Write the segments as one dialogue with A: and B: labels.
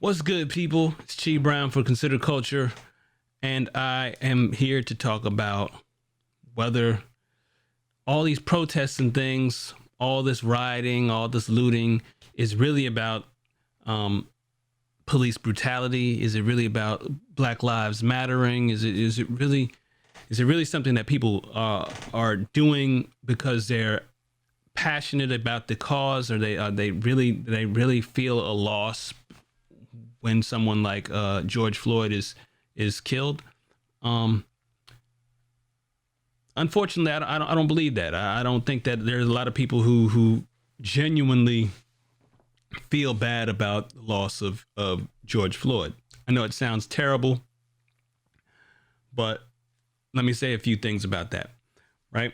A: What's good, people? It's Chi Brown for Consider Culture, and I am here to talk about whether all these protests and things, all this rioting, all this looting is really about police brutality. Is it really about Black Lives Mattering? Is it really something that people are doing because they're passionate about the cause, or they really feel a loss when someone like George Floyd is killed? Unfortunately, I don't believe that. I don't think that there's a lot of people who genuinely feel bad about the loss of George Floyd. I know it sounds terrible, but let me say a few things about that, right?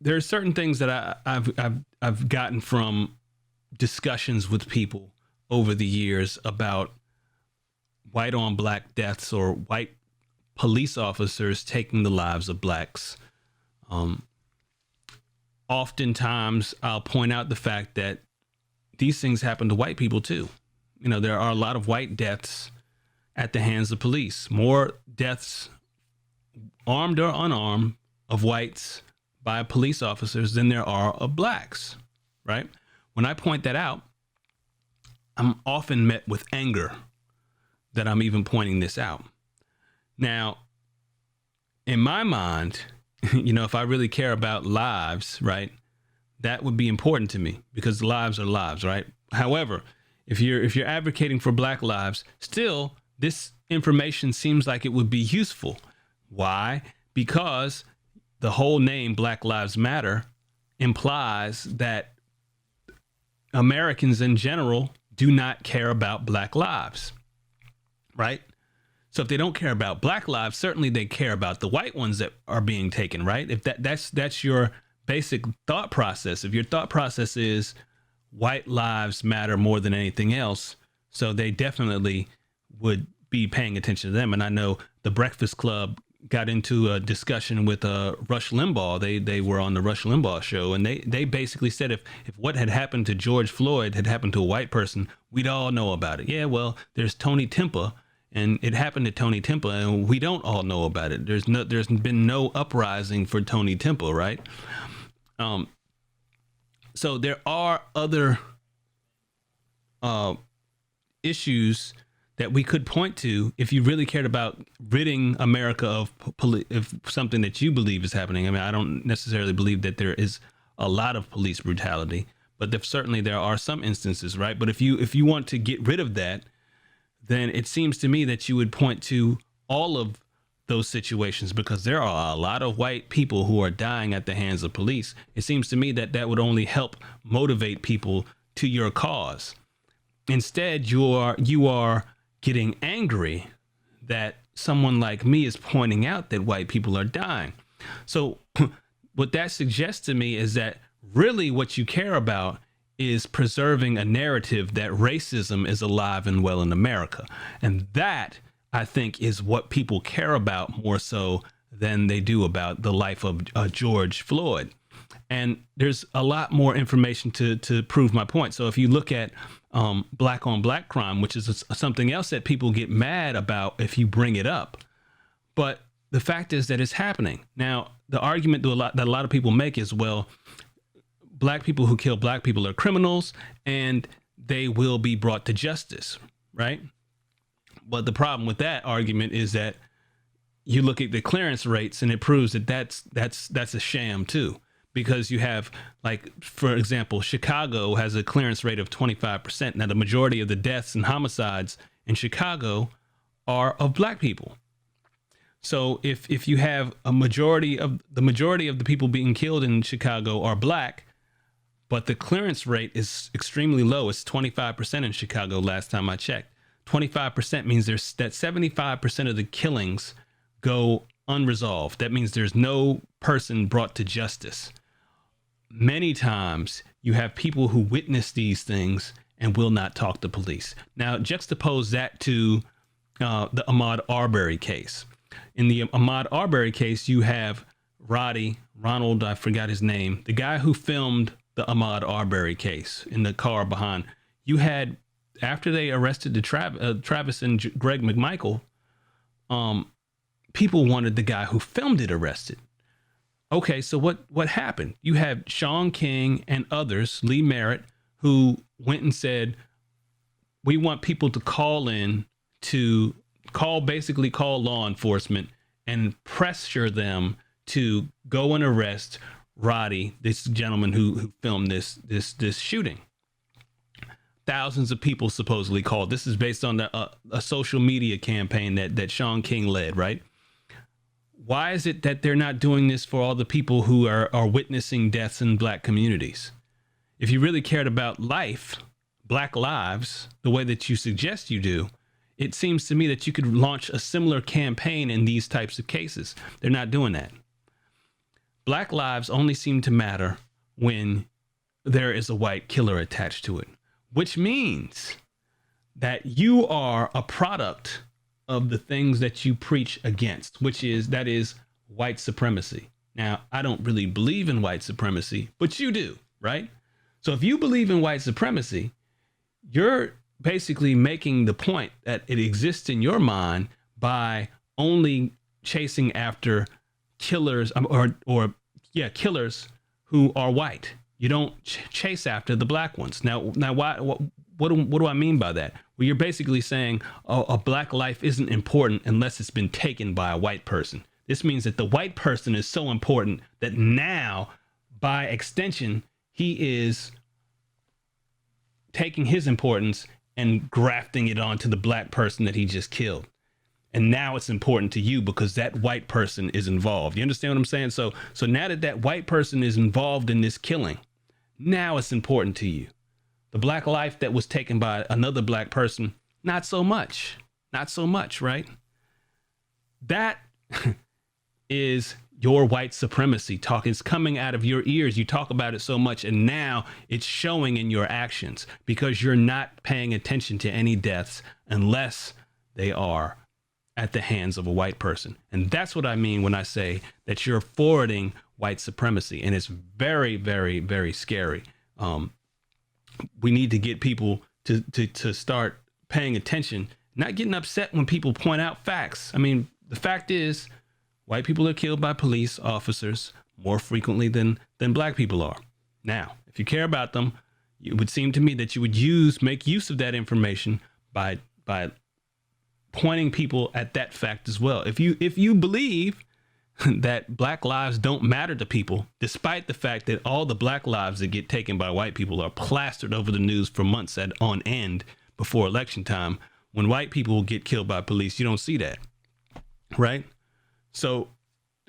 A: There are certain things that I've gotten from discussions with people over the years about white on black deaths or white police officers taking the lives of blacks. Oftentimes I'll point out the fact that these things happen to white people too. You know, there are a lot of white deaths at the hands of police, more deaths, armed or unarmed, of whites by police officers than there are of blacks, right? When I point that out, I'm often met with anger that I'm even pointing this out. Now, in my mind, you know, if I really care about lives, right, that would be important to me because lives are lives, right? However, if you're advocating for Black lives, still this information seems like it would be useful. Why? Because the whole name Black Lives Matter implies that Americans in general do not care about Black lives, right? So if they don't care about Black lives, certainly they care about the white ones that are being taken, right? If that's your basic thought process. If your thought process is white lives matter more than anything else, so they definitely would be paying attention to them. And I know the Breakfast Club got into a discussion with Rush Limbaugh. They were on the Rush Limbaugh show, and they basically said if what had happened to George Floyd had happened to a white person, we'd all know about it. Yeah, well, there's Tony Timpa, and it happened to Tony Timpa, and we don't all know about it. There's been no uprising for Tony Timpa, right? So there are other issues that we could point to if you really cared about ridding America of something that you believe is happening. I mean, I don't necessarily believe that there is a lot of police brutality, but certainly there are some instances, right? But if you want to get rid of that, then it seems to me that you would point to all of those situations, because there are a lot of white people who are dying at the hands of police. It seems to me that would only help motivate people to your cause. Instead, you are getting angry that someone like me is pointing out that white people are dying. So what that suggests to me is that really what you care about is preserving a narrative that racism is alive and well in America. And that, I think, is what people care about more so than they do about the life of George Floyd. And there's a lot more information to prove my point. So if you look at black on black crime, which is something else that people get mad about if you bring it up, but the fact is that it's happening. Now, the argument that a lot of people make is, well, black people who kill black people are criminals and they will be brought to justice, right? But the problem with that argument is that you look at the clearance rates and it proves that that's a sham too. Because you have, like, for example, Chicago has a clearance rate of 25%. Now, the majority of the deaths and homicides in Chicago are of black people. So if you have the majority of the people being killed in Chicago are black, but the clearance rate is extremely low. It's 25% in Chicago last time I checked. 25% means that 75% of the killings go unresolved. That means there's no person brought to justice. Many times you have people who witness these things and will not talk to police. Now, juxtapose that to the Ahmaud Arbery case. In the Ahmaud Arbery case, you have Ronald, I forgot his name, the guy who filmed the Ahmaud Arbery case in the car behind. You had, after they arrested the Travis and Greg McMichael, people wanted the guy who filmed it arrested. Okay, so what happened? You have Sean King and others, Lee Merritt, who went and said, we want people to call in to basically call law enforcement and pressure them to go and arrest Roddy, this gentleman who filmed this shooting. Thousands of people supposedly called. This is based on a social media campaign that Sean King led, right? Why is it that they're not doing this for all the people who are witnessing deaths in black communities? If you really cared about life, black lives, the way that you suggest you do, it seems to me that you could launch a similar campaign in these types of cases. They're not doing that. Black lives only seem to matter when there is a white killer attached to it, which means that you are a product of the things that you preach against, that is white supremacy. Now, I don't really believe in white supremacy, but you do, right? So if you believe in white supremacy, you're basically making the point that it exists in your mind by only chasing after killers killers who are white. You don't chase after the black ones. Now, what do I mean by that? Well, you're basically saying a black life isn't important unless it's been taken by a white person. This means that the white person is so important that now, by extension, he is taking his importance and grafting it onto the black person that he just killed. And now it's important to you because that white person is involved. You understand what I'm saying? So now that white person is involved in this killing, now it's important to you. The black life that was taken by another black person, not so much. Not so much, right? That is your white supremacy talk. It's coming out of your ears. You talk about it so much, and now it's showing in your actions because you're not paying attention to any deaths unless they are at the hands of a white person. And that's what I mean when I say that you're forwarding white supremacy. And it's very, very, very scary. We need to get people to start paying attention, not getting upset when people point out facts. I mean, the fact is, white people are killed by police officers more frequently than black people are. Now, if you care about them, it would seem to me that you would make use of that information by pointing people at that fact as well. If you believe that black lives don't matter to people, despite the fact that all the black lives that get taken by white people are plastered over the news for months on end before election time, when white people get killed by police, you don't see that, right? So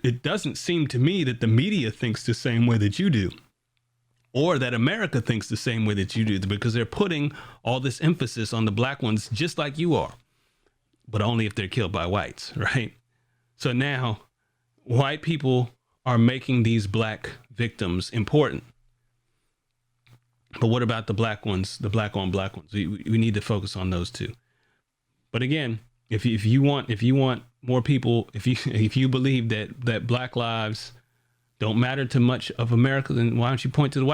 A: it doesn't seem to me that the media thinks the same way that you do, or that America thinks the same way that you do, because they're putting all this emphasis on the black ones just like you are, but only if they're killed by whites, right? So now white people are making these black victims important. But what about the black ones, the black on black ones? We need to focus on those too. But again, if you want more people, if you believe that black lives don't matter to much of America, then why don't you point to the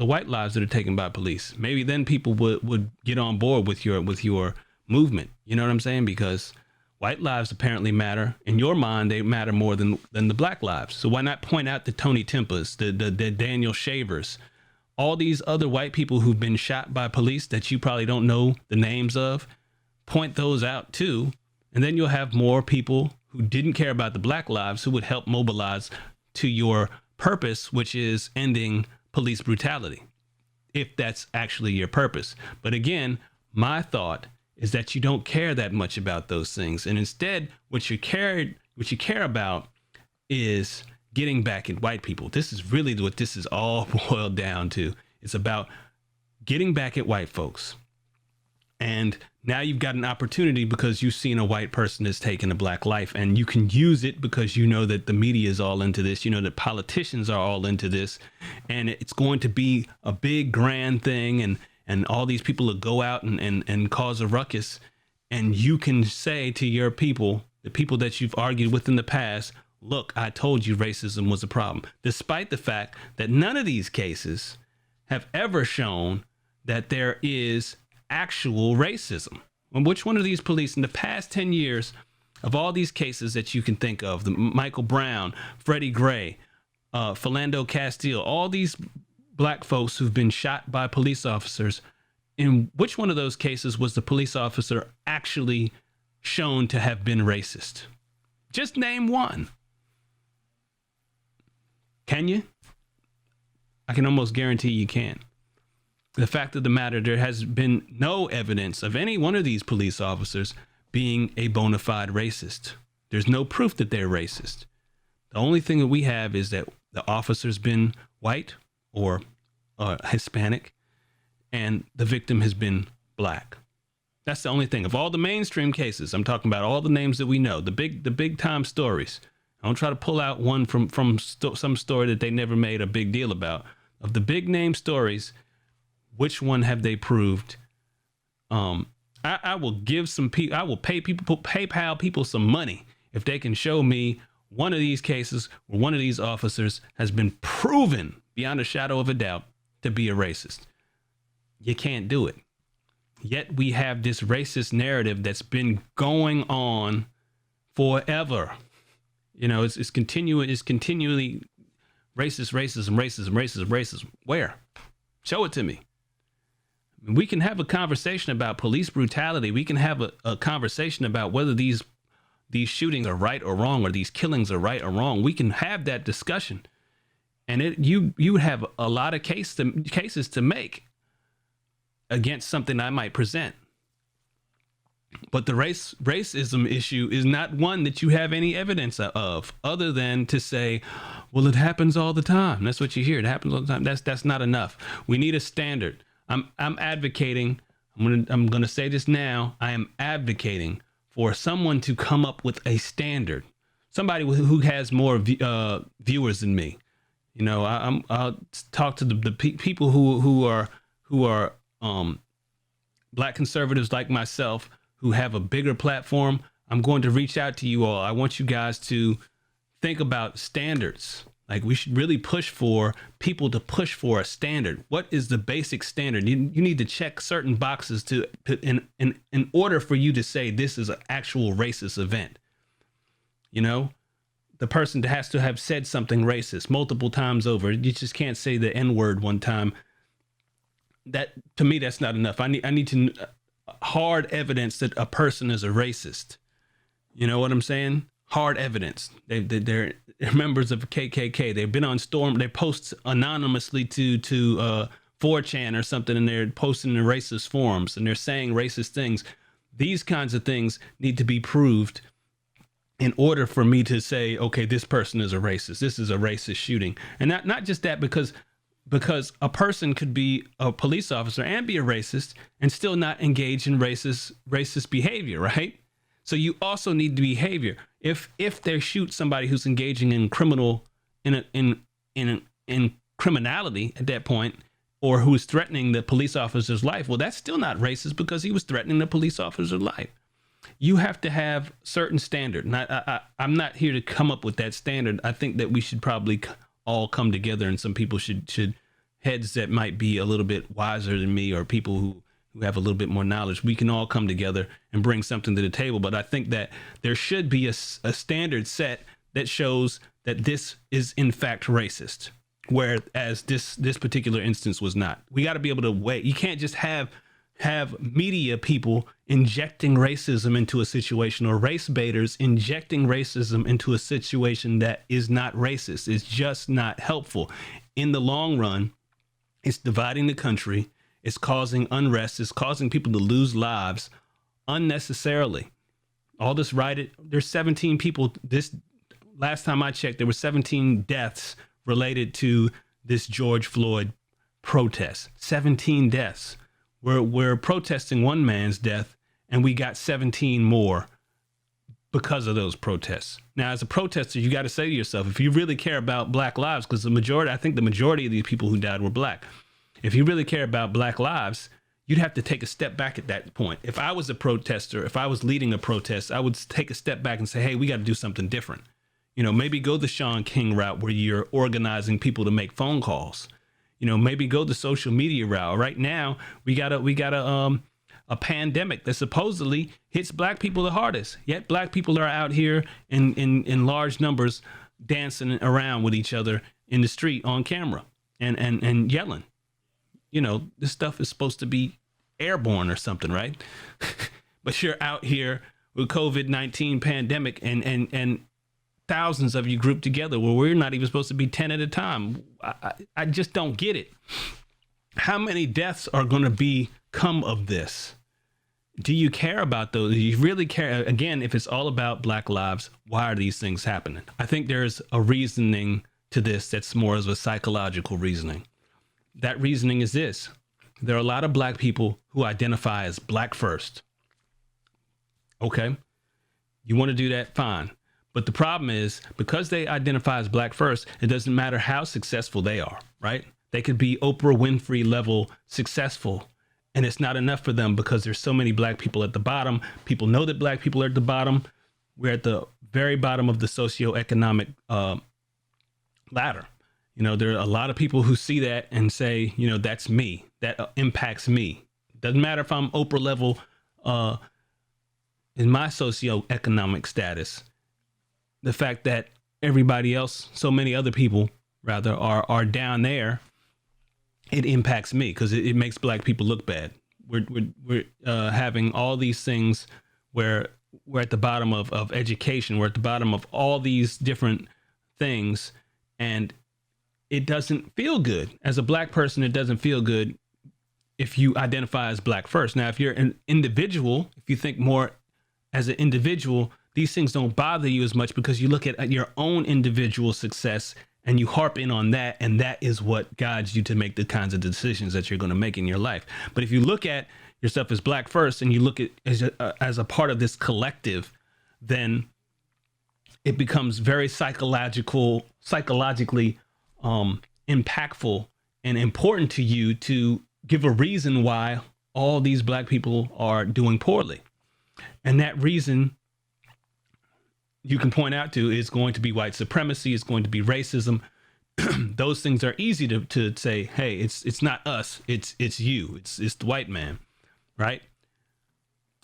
A: white lives that are taken by police? Maybe then people would get on board with your movement. You know what I'm saying? Because white lives apparently matter. In your mind, they matter more than the black lives. So why not point out the Tony Tempas, the Daniel Shavers, all these other white people who've been shot by police that you probably don't know the names of? Point those out too. And then you'll have more people who didn't care about the black lives who would help mobilize to your purpose, which is ending police brutality, if that's actually your purpose. But again, my thought is that you don't care that much about those things. And instead, what you care about is getting back at white people. This is really what this is all boiled down to. It's about getting back at white folks. And now you've got an opportunity because you've seen a white person that's taken a black life, and you can use it because you know that the media is all into this. You know that politicians are all into this, and it's going to be a big grand thing. And all these people will go out and cause a ruckus. And you can say to your people, the people that you've argued with in the past, look, I told you racism was a problem, despite the fact that none of these cases have ever shown that there is actual racism. And which one of these police in the past 10 years of all these cases that you can think of, the Michael Brown, Freddie Gray, Philando Castile, all these black folks who've been shot by police officers, in which one of those cases was the police officer actually shown to have been racist? Just name one. Can you? I can almost guarantee you can't. The fact of the matter, there has been no evidence of any one of these police officers being a bona fide racist. There's no proof that they're racist. The only thing that we have is that the officer's been white or Hispanic, and the victim has been black. That's the only thing. Of all the mainstream cases, I'm talking about all the names that we know, the big time stories. I don't try to pull out one from some story that they never made a big deal about. Of the big name stories, which one have they proved? I will give some people. I will pay people, PayPal people some money if they can show me one of these cases where one of these officers has been proven beyond a shadow of a doubt to be a racist. You can't do it. Yet we have this racist narrative that's been going on forever. You know, it's continually racism. Where? Show it to me. We can have a conversation about police brutality. We can have a conversation about whether these shootings are right or wrong, or these killings are right or wrong. We can have that discussion, and you have a lot of cases to make against something I might present. But the racism issue is not one that you have any evidence of, other than to say, well, it happens all the time. That's what you hear. It happens all the time. That's not enough. We need a standard. I'm advocating. I'm gonna say this now. I am advocating for someone to come up with a standard. Somebody who has more viewers than me. You know, I'll talk to the people who are black conservatives like myself, who have a bigger platform. I'm going to reach out to you all. I want you guys to think about standards. Like, we should really push for people to push for a standard. What is the basic standard? You need to check certain boxes to in order for you to say this is an actual racist event. You know, the person has to have said something racist multiple times over. You just can't say the N-word one time. That, to me, that's not enough. I need to hard evidence that a person is a racist. You know what I'm saying? Hard evidence. They're members of KKK. They've been on Storm. They post anonymously to 4chan or something, and they're posting in racist forums, and they're saying racist things. These kinds of things need to be proved in order for me to say, okay, this person is a racist. This is a racist shooting. And not just that, because a person could be a police officer and be a racist and still not engage in racist behavior, right? So you also need the behavior. If they shoot somebody who's engaging in criminality at that point, or who is threatening the police officer's life, well, that's still not racist because he was threatening the police officer's life. You have to have certain standard. And I'm not here to come up with that standard. I think that we should probably all come together, and some people should heads that might be a little bit wiser than me, or people who have a little bit more knowledge. We can all come together and bring something to the table. But I think that there should be a standard set that shows that this is in fact racist, whereas this particular instance was not. We got to be able to weigh. You can't just have media people injecting racism into a situation, or race baiters injecting racism into a situation that is not racist. It's just not helpful. In the long run, it's dividing the country. It's causing unrest. It's causing people to lose lives unnecessarily. All this rioted. There's 17 people. This last time I checked, there were 17 deaths related to this George Floyd protest. 17 deaths. We're protesting one man's death, and we got 17 more because of those protests. Now, as a protester, you got to say to yourself, if you really care about black lives, because I think the majority of these people who died were black. If you really care about black lives, you'd have to take a step back at that point. If I was a protester, if I was leading a protest, I would take a step back and say, hey, we got to do something different. Maybe go the Sean King route where you're organizing people to make phone calls. Maybe go the social media route. Right now, we got a pandemic that supposedly hits black people the hardest. Yet black people are out here in large numbers dancing around with each other in the street on camera and yelling. This stuff is supposed to be airborne or something, right? But you're out here with COVID-19 pandemic and thousands of you grouped together where we're not even supposed to be 10 at a time. I just don't get it. How many deaths are going to come of this? Do you care about those? Do you really care? Again, if it's all about black lives, why are these things happening? I think there's a reasoning to this that's more of a psychological reasoning. That reasoning is this. There are a lot of black people who identify as black first. Okay. You want to do that? Fine. But the problem is, because they identify as black first, it doesn't matter how successful they are, right? They could be Oprah Winfrey level successful, and it's not enough for them because there's so many black people at the bottom. People know that black people are at the bottom. We're at the very bottom of the socioeconomic ladder. There are a lot of people who see that and say, that's me. That impacts me. Doesn't matter if I'm Oprah level in my socioeconomic status. The fact that everybody else, so many other people rather, are down there, it impacts me because it makes black people look bad. We're having all these things where we're at the bottom of education. We're at the bottom of all these different things, and it doesn't feel good. As a black person, it doesn't feel good if you identify as black first. Now, if you're an individual, if you think more as an individual, these things don't bother you as much because you look at your own individual success and you harp in on that. And that is what guides you to make the kinds of decisions that you're going to make in your life. But if you look at yourself as black first and you look at as a part of this collective, then it becomes very psychologically impactful and important to you to give a reason why all these black people are doing poorly. And that reason you can point out to is going to be white supremacy. It's going to be racism. Those things are easy to say, hey, it's not us. It's you. It's the white man. Right.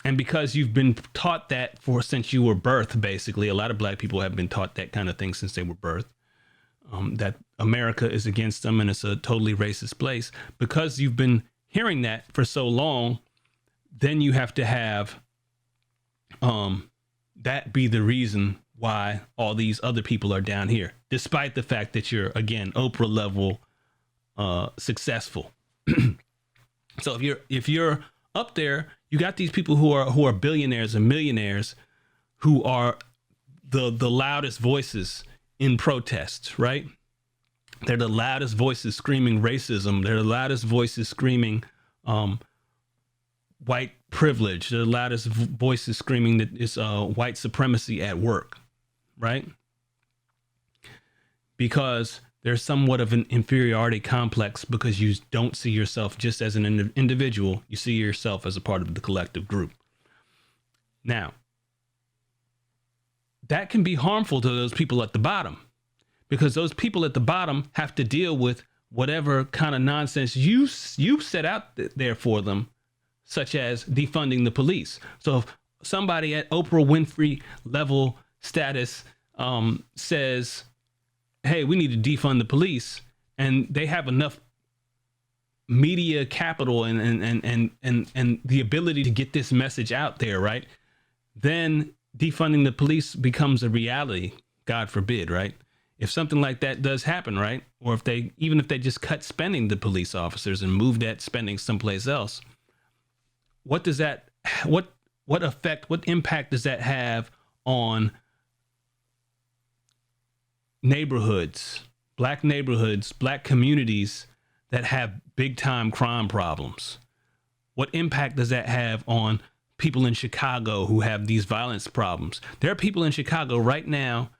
A: And because you've been taught that since you were birthed, basically, a lot of black people have been taught that kind of thing since they were birthed, that America is against them and it's a totally racist place. Because you've been hearing that for so long, then you have to have that be the reason why all these other people are down here, despite the fact that you're, again, Oprah level successful. So if you're up there, you got these people who are billionaires and millionaires who are the loudest voices in protests, right? They're the loudest voices screaming racism. They're the loudest voices screaming white privilege. They're the loudest voices screaming that it's white supremacy at work, right? Because there's somewhat of an inferiority complex because you don't see yourself just as an individual. You see yourself as a part of the collective group. Now, that can be harmful to those people at the bottom because those people at the bottom have to deal with whatever kind of nonsense you set out there for them, such as defunding the police. So if somebody at Oprah Winfrey level status says, hey, we need to defund the police, and they have enough media capital and the ability to get this message out there, right? Then defunding the police becomes a reality, God forbid, right? If something like that does happen, right? Or if they just cut spending the police officers and move that spending someplace else, what impact does that have on neighborhoods, black communities that have big time crime problems? What impact does that have on people in Chicago who have these violence problems? There are people in Chicago right now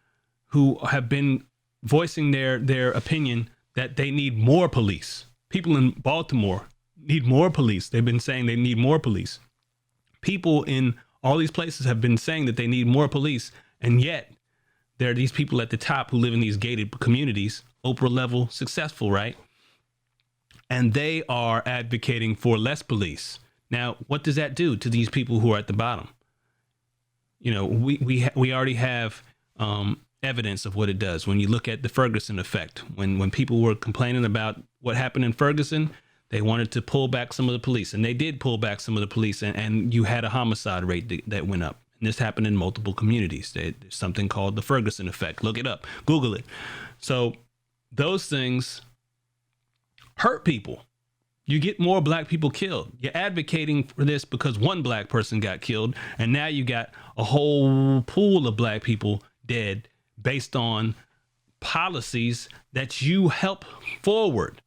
A: who have been voicing their opinion that they need more police. People in Baltimore need more police. They've been saying they need more police. People in all these places have been saying that they need more police, and yet there are these people at the top who live in these gated communities, Oprah level successful, right? And they are advocating for less police. Now, what does that do to these people who are at the bottom? You know, we already have evidence of what it does. When you look at the Ferguson effect, when people were complaining about what happened in Ferguson, they wanted to pull back some of the police, and they did pull back some of the police, and you had a homicide rate that went up. And this happened in multiple communities. There's something called the Ferguson effect. Look it up, Google it. So those things hurt people. You get more black people killed. You're advocating for this because one black person got killed, and now you got a whole pool of black people dead based on policies that you help forward,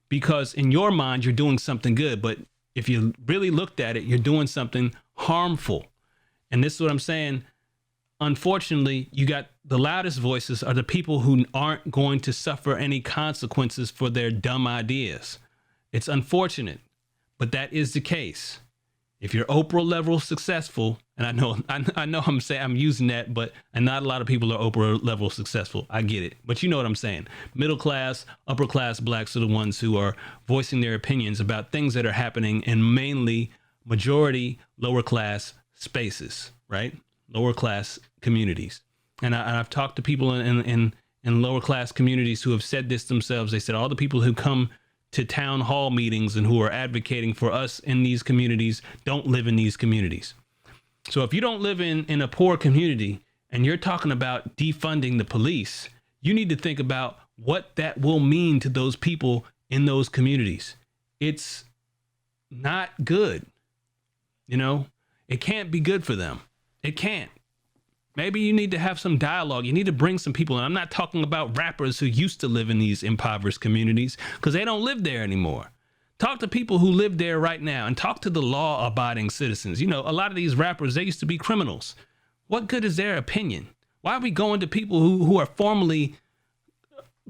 A: because in your mind you're doing something good, but if you really looked at it, you're doing something harmful. And this is what I'm saying. Unfortunately, you got the loudest voices are the people who aren't going to suffer any consequences for their dumb ideas. It's unfortunate, but that is the case. If you're Oprah level successful, and I know I'm using that, but and not a lot of people are Oprah level successful. I get it, but you know what I'm saying. Middle class, upper class blacks are the ones who are voicing their opinions about things that are happening in mainly majority lower class spaces, right? Lower class communities. And I've talked to people in lower class communities who have said this themselves. They said all the people who come to town hall meetings and who are advocating for us in these communities don't live in these communities. So if you don't live in a poor community and you're talking about defunding the police, you need to think about what that will mean to those people in those communities. It's not good. You know, it can't be good for them. It can't. Maybe you need to have some dialogue. You need to bring some people in. I'm not talking about rappers who used to live in these impoverished communities because they don't live there anymore. Talk to people who live there right now and talk to the law-abiding citizens. You know, a lot of these rappers, they used to be criminals. What good is their opinion? Why are we going to people who are formerly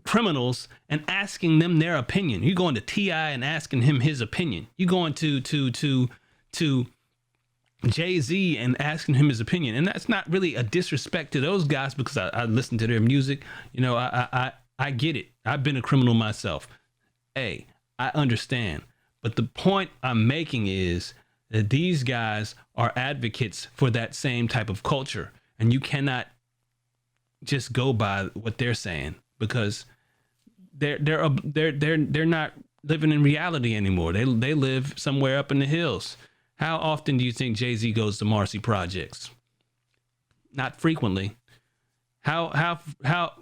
A: criminals and asking them their opinion? You're going to T.I. and asking him his opinion. You're going to Jay-Z and asking him his opinion. And that's not really a disrespect to those guys because I listen to their music. You know, I get it. I've been a criminal myself. Hey, I understand. But the point I'm making is that these guys are advocates for that same type of culture. And you cannot just go by what they're saying because they're not living in reality anymore. They live somewhere up in the hills. How often do you think Jay-Z goes to Marcy Projects? Not frequently. How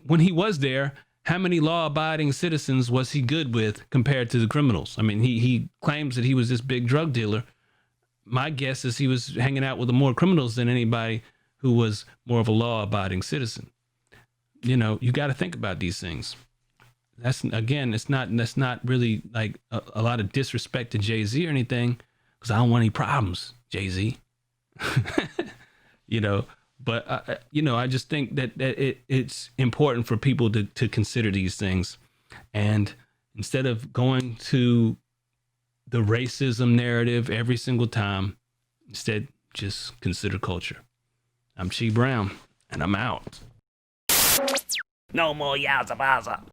A: when he was there, how many law-abiding citizens was he good with compared to the criminals? I mean, he claims that he was this big drug dealer. My guess is he was hanging out with more criminals than anybody who was more of a law-abiding citizen. You know, you got to think about these things. That's not really like a lot of disrespect to Jay-Z or anything, because I don't want any problems, Jay-Z. You know, but you know, I just think that it's important for people to consider these things, and instead of going to the racism narrative every single time, instead just consider culture. I'm Chi Brown, and I'm out. No more Yaza Baza.